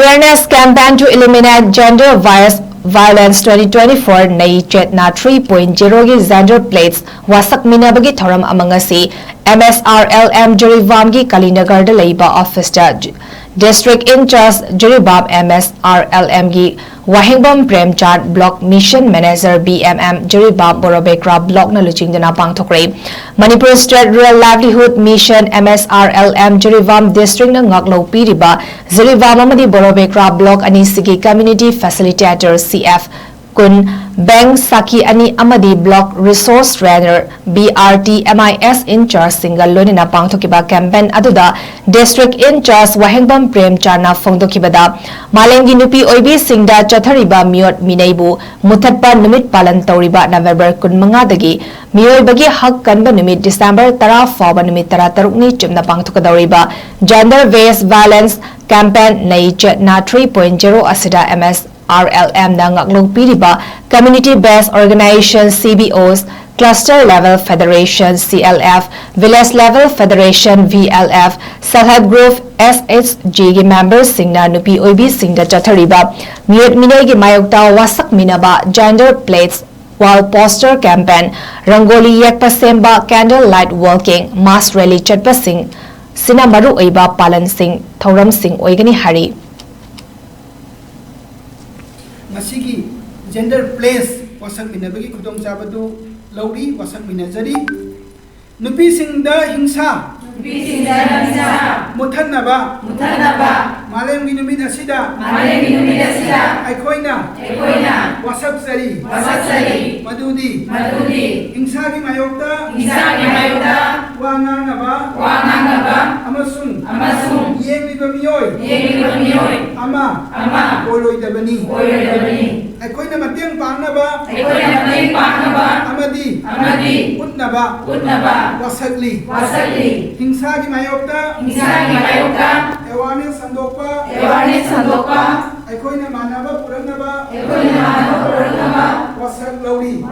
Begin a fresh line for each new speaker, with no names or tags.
Awareness campaign to eliminate gender violence 2024 𝗦𝗔𝗥𝗨 𝗦𝗔𝗥𝗨 gender plates wasak minabagi thoram amangasi MSRLM 𝗦𝗔𝗥𝗡𝗔 Kalinagarda leiba office district in charge 𝗦𝗔𝗥 MSRLM gi 𝗦𝗣𝗥𝗡𝗔 𝗢𝗏 block mission manager BMM 𝗦𝗔𝗥 𝗦𝗏𝗡𝗔 block na luchingdana pangthokre Manipur State Rural Livelihood Mission MSRLM 𝗦𝗔𝗥 district na ngaklo piriba 𝗦𝗔𝗥 amadi 𝗦𝗏𝗡𝗔 block ani sigi community facilitator CF kun bank saki ani amadi block resource trainer BRT MIS in charge single lonina pangthokiba campaign aduda district in charge 𝗦𝗣𝗥𝗡𝗔 𝗢𝗏 phongdokibada malengi nupi oibi singda chathariba miyot minaibu muthatpa numit palan tauriba November 15 dagi miyoibagi hak kanba numit December 10 fawba numit 13 ni chumna pangthokadoriba gender based violence campaign 𝗦𝗔𝗥𝗨 3.0 asida MSRLM na ngaklo piriba community based organization CBOs cluster level federation CLF village level federation VLF self-help group SHG gi members singna nupi oibi singda chathariba miyot minay gi mayokta wasak minaba gender plates wall poster campaign rangoli yekpa semba candle light walking mass rally chatpa sing sina maru oiba palan sing thoram sing oigani hari
masigi gender place wasak minabagi khudong chabadu lauri wasak minajari nupi singda hingsa muthanaba malem gi numit asida aikoina wasak sari madudi hingsa gi mayokta wanganaba amasung yengiba miyoy ama oiloi dabani aikoina mateng pangnaba amadi utnaba wasakli hingsa gi mayokta awareness sandokpa aikoina manaba puranaba wasak lauri